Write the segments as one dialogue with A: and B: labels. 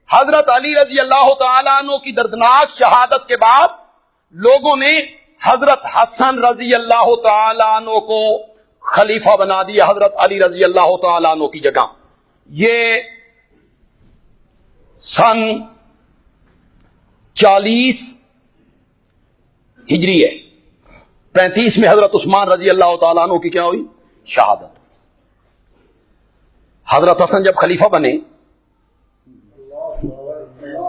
A: حضرت علی رضی اللہ تعالیٰ عنہ کی دردناک شہادت کے بعد لوگوں نے حضرت حسن رضی اللہ تعالیٰ عنہ کو خلیفہ بنا دیا حضرت علی رضی اللہ تعالیٰ عنہ کی جگہ. یہ سن 40 ہجری ہے. 35 میں حضرت عثمان رضی اللہ تعالیٰ عنہ کی کیا ہوئی؟ شہادت. حضرت حسن جب خلیفہ بنے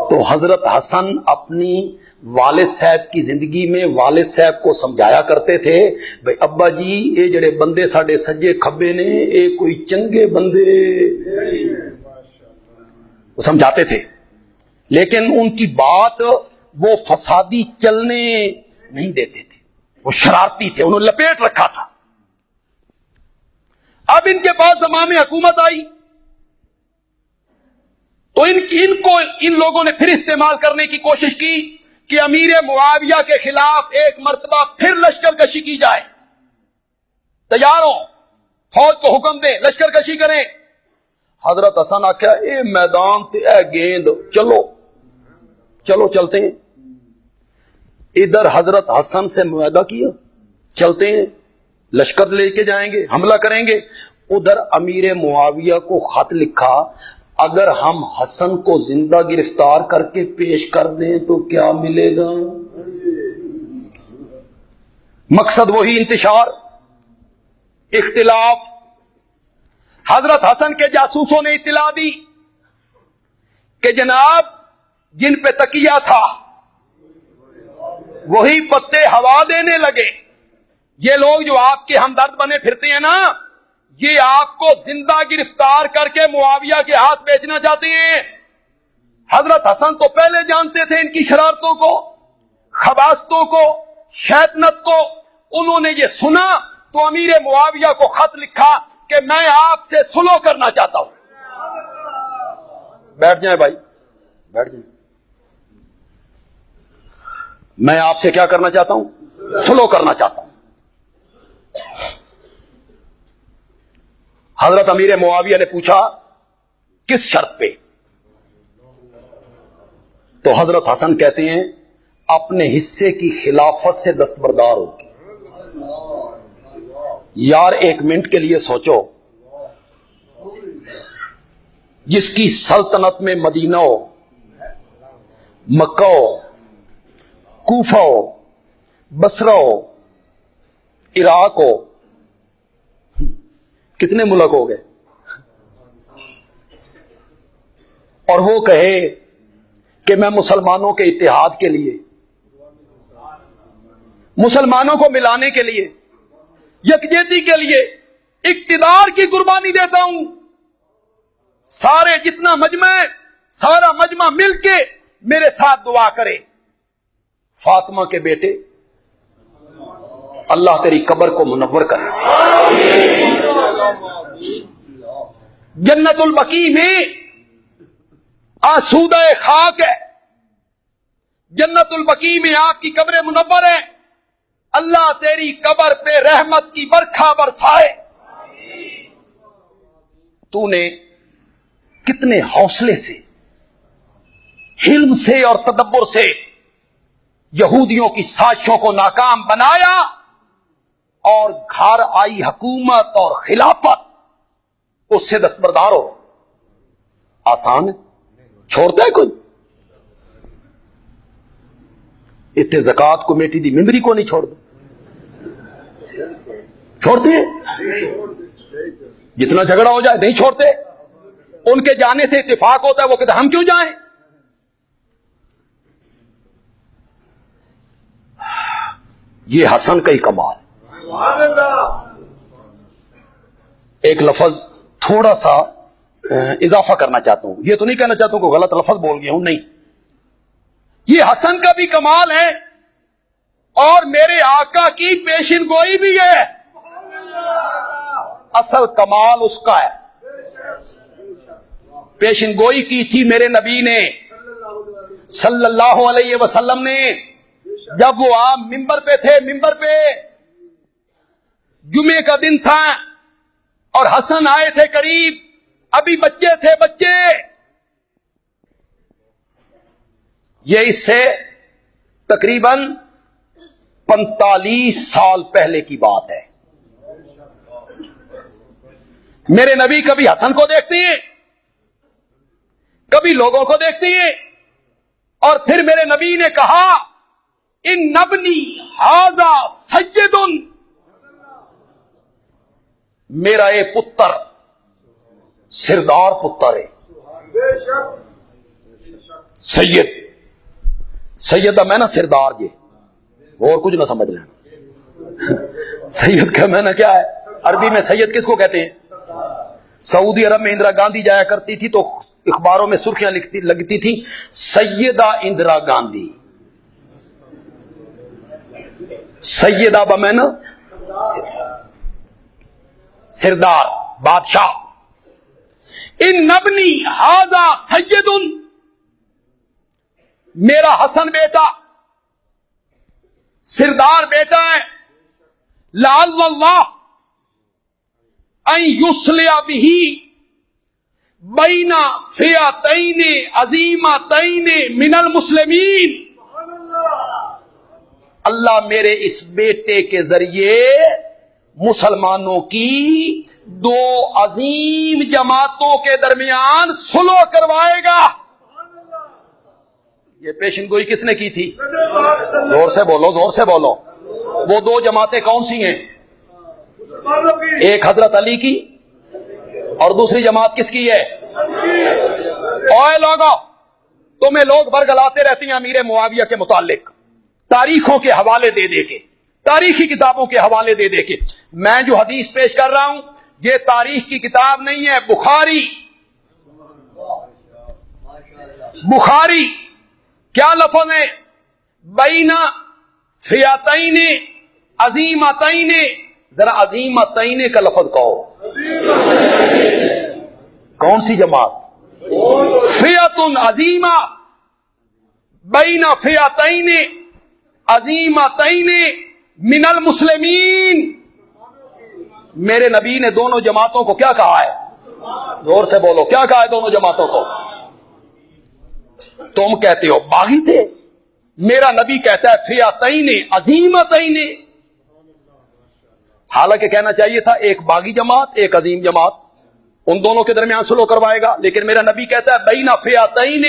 A: تو حضرت حسن اپنی والد صاحب کی زندگی میں والد صاحب کو سمجھایا کرتے تھے بھئی ابا جی یہ جڑے بندے ساڈے سجے کھبے نے یہ کوئی چنگے بندے، وہ سمجھاتے تھے. لیکن ان کی بات وہ فسادی چلنے نہیں دیتے تھے، وہ شرارتی تھے، انہوں نے لپیٹ رکھا تھا. اب ان کے پاس زمانے حکومت آئی تو ان لوگوں نے پھر استعمال کرنے کی کوشش کی کہ امیر معاویہ کے خلاف ایک مرتبہ پھر لشکر کشی کی جائے. تیار ہو، فوج کو حکم دیں لشکر کشی کریں. حضرت حسن آخیا اے میدان تے اے گیند، چلو چلو چلتے ہیں. ادھر حضرت حسن سے معاہدہ کیا، چلتے ہیں لشکر لے کے جائیں گے، حملہ کریں گے. ادھر امیر معاویہ کو خط لکھا اگر ہم حسن کو زندہ گرفتار کر کے پیش کر دیں تو کیا ملے گا؟ مقصد وہی، انتشار، اختلاف. حضرت حسن کے جاسوسوں نے اطلاع دی کہ جناب جن پہ تکیہ تھا وہی پتے ہوا دینے لگے. یہ لوگ جو آپ کے ہمدرد بنے پھرتے ہیں نا، یہ آپ کو زندہ گرفتار کر کے معاویہ کے ہاتھ بیچنا چاہتے ہیں. حضرت حسن تو پہلے جانتے تھے ان کی شرارتوں کو، خباثتوں کو، شیطنت کو. انہوں نے یہ سنا تو امیر معاویہ کو خط لکھا کہ میں آپ سے صلح کرنا چاہتا ہوں. بیٹھ جائیں بھائی، بیٹھ جائیں. میں آپ سے کیا کرنا چاہتا ہوں؟ صلح کرنا چاہتا ہوں. حضرت امیر معاویہ نے پوچھا کس شرط پہ؟ تو حضرت حسن کہتے ہیں اپنے حصے کی خلافت سے دستبردار ہوگی. یار ایک منٹ کے لیے سوچو، جس کی سلطنت میں مدینہ ہو، مکہ ہو، کوفہ ہو، بصرہ ہو، عراق ہو، کتنے ملک ہو گئے، اور وہ کہے کہ میں مسلمانوں کے اتحاد کے لیے، مسلمانوں کو ملانے کے لیے، یکجہتی کے لیے اقتدار کی قربانی دیتا ہوں. سارے جتنا مجمع ہے، سارا مجمع مل کے میرے ساتھ دعا کرے. فاطمہ کے بیٹے اللہ تیری قبر کو منور کرے. جنت البقیع میں آسودہ خاک ہے، جنت البقیع میں آپ کی قبر منور ہے. اللہ تیری قبر پہ رحمت کی برکھا برسائے. تو نے کتنے حوصلے سے، حلم سے اور تدبر سے یہودیوں کی سازشوں کو ناکام بنایا، اور گھر آئی حکومت اور خلافت، اس سے دستبردار ہو. آسان ہے؟ چھوڑتا ہے کوئی؟ اتنے زکات کمیٹی دی ممبری کو نہیں چھوڑتے ہیں؟ جتنا جھگڑا ہو جائے نہیں چھوڑتے. ان کے جانے سے اتفاق ہوتا ہے، وہ کہتے ہیں ہم کیوں جائیں. یہ حسن کا ہی کمال. ایک لفظ تھوڑا سا اضافہ کرنا چاہتا ہوں، یہ تو نہیں کہنا چاہتا ہوں کہ غلط لفظ بول گیا ہوں، نہیں. یہ حسن کا بھی کمال ہے اور میرے آقا کی پیشن گوئی بھی ہے. اصل کمال اس کا ہے. پیشن گوئی کی تھی میرے نبی نے صلی اللہ علیہ وسلم نے، جب وہ آپ ممبر پہ تھے. ممبر پہ جمعے کا دن تھا اور حسن آئے تھے قریب، ابھی بچے تھے. بچے یہ اس سے تقریباً 45 سال پہلے کی بات ہے. میرے نبی کبھی حسن کو دیکھتے ہیں، کبھی لوگوں کو دیکھتے ہیں، اور پھر میرے نبی نے کہا ان نبنی ھذا سید، میرا یہ پتر سردار پتر ہے. سید، سید میں نا سردار جی، اور کچھ نہ سمجھ لینا. سید کا میں نا کیا ہے؟ عربی میں سید کس کو کہتے ہیں؟ سعودی عرب میں اندرا گاندھی جایا کرتی تھی تو اخباروں میں سرخیاں لگتی تھیں سیدہ اندرا گاندھی. سیدہ بمانا سردار، بادشاہ. ان نبنی ھذا سید، میرا حسن بیٹا سردار بیٹا ہے. لعل اللہ ان یصلح بہ بین فئتین عظیمتین من المسلمین، اللہ میرے اس بیٹے کے ذریعے مسلمانوں کی دو عظیم جماعتوں کے درمیان صلح کروائے گا. یہ پیشن گوئی کس نے کی تھی؟ زور سے بولو، زور سے بولو. وہ دو جماعتیں کون سی ہیں؟ ایک حضرت علی کی اور دوسری جماعت کس کی ہے؟ اوے لوگو، تمہیں لوگ برگلاتے رہتے ہیں امیر معاویہ کے متعلق تاریخوں کے حوالے دے دے کے، تاریخی کتابوں کے حوالے دے دے کے. میں جو حدیث پیش کر رہا ہوں یہ تاریخ کی کتاب نہیں ہے. بخاری کیا لفظ ہے؟ بین فئتین عظیمتین. ذرا عظیمتین کا لفظ کہو. کون سی جماعت؟ فئت عظیمہ بین فئتین عظیمتین من المسلمین. میرے نبی نے دونوں جماعتوں کو کیا کہا ہے؟ زور سے بولو، کیا کہا ہے دونوں جماعتوں کو؟ تم کہتے ہو باغی تھے، میرا نبی کہتا ہے فئتین عظیمتین. حالانکہ کہنا چاہیے تھا ایک باغی جماعت ایک عظیم جماعت، ان دونوں کے درمیان صلح کروائے گا. لیکن میرا نبی کہتا ہے بین فئتین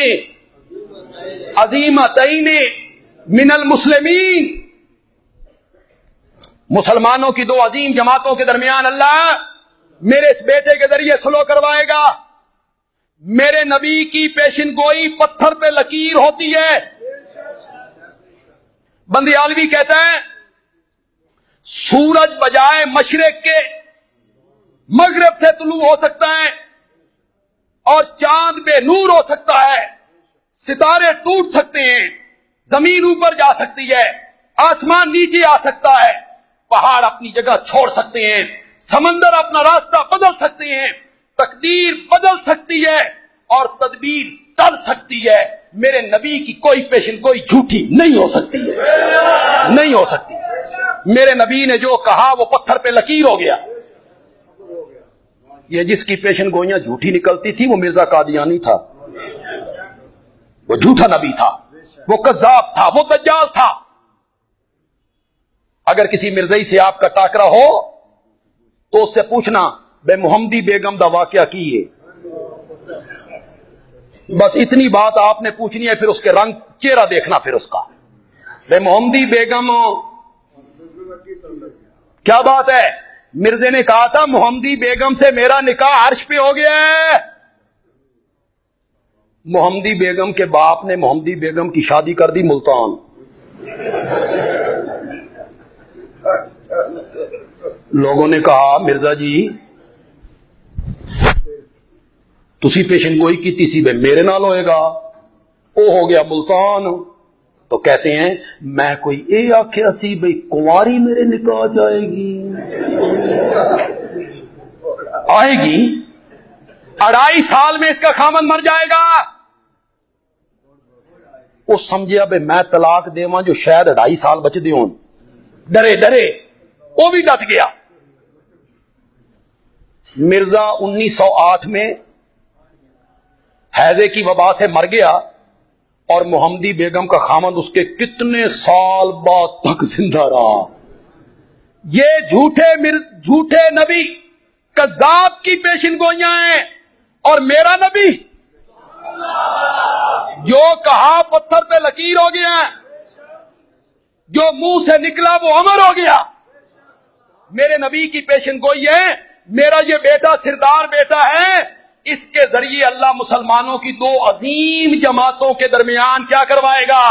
A: عظیمتین من المسلمین، مسلمانوں کی دو عظیم جماعتوں کے درمیان اللہ میرے اس بیٹے کے ذریعے صلح کروائے گا. میرے نبی کی پیشن گوئی پتھر پہ لکیر ہوتی ہے. بندیالوی کہتا ہے سورج بجائے مشرق کے مغرب سے طلوع ہو سکتا ہے اور چاند بے نور ہو سکتا ہے، ستارے ٹوٹ سکتے ہیں، زمین اوپر جا سکتی ہے، آسمان نیچے آ سکتا ہے، پہاڑ اپنی جگہ چھوڑ سکتے ہیں، سمندر اپنا راستہ بدل سکتے ہیں، تقدیر بدل سکتی ہے اور تدبیر ٹل سکتی ہے. میرے نبی کی کوئی پیشن گوئی جھوٹی نہیں ہو سکتی ہے، نہیں ہو سکتی. میرے نبی نے جو کہا وہ پتھر پہ لکیر ہو گیا. یہ جس کی پیشن گوئیاں جھوٹی نکلتی تھی وہ مرزا قادیانی تھا، وہ جھوٹا نبی تھا، وہ کذاب تھا، وہ دجال تھا. اگر کسی مرزائی سے آپ کا ٹاکرا ہو تو اس سے پوچھنا بے محمدی بیگم دا واقعہ کی ہے. بس اتنی بات آپ نے پوچھنی ہے، پھر اس کے رنگ چہرہ دیکھنا پھر اس کا. بے محمدی بیگم کیا بات ہے؟ مرزے نے کہا تھا محمدی بیگم سے میرا نکاح عرش پہ ہو گیا ہے. محمدی بیگم کے باپ نے محمدی بیگم کی شادی کر دی ملتان. لوگوں نے کہا مرزا جی تسی پیشن گوئی کی تیسی بے میرے نال ہوئے گا، او ہو گیا ملتان. تو کہتے ہیں میں کوئی اے آکھیا سی بھئی کنواری میرے نکاح جائے گی، آئے گی 2.5 سال میں اس کا خامن مر جائے گا. وہ سمجھیا بھئی میں طلاق دیواں جو شاید 2.5 سال بچ دے ہون. ڈرے ڈرے وہ بھی ڈٹ گیا. مرزا 1908 میں ہیضے کی وبا سے مر گیا اور محمدی بیگم کا خامند اس کے کتنے سال بعد تک زندہ رہا. یہ جھوٹے نبی کذاب کی پیشن گوئیاں ہیں، اور میرا نبی جو کہا پتھر پہ لکیر ہو گیا، جو منہ سے نکلا وہ امر ہو گیا. میرے نبی کی پیشن گوئی ہے. میرا یہ بیٹا سردار بیٹا ہے، اس کے ذریعے اللہ مسلمانوں کی دو عظیم جماعتوں کے درمیان کیا کروائے گا؟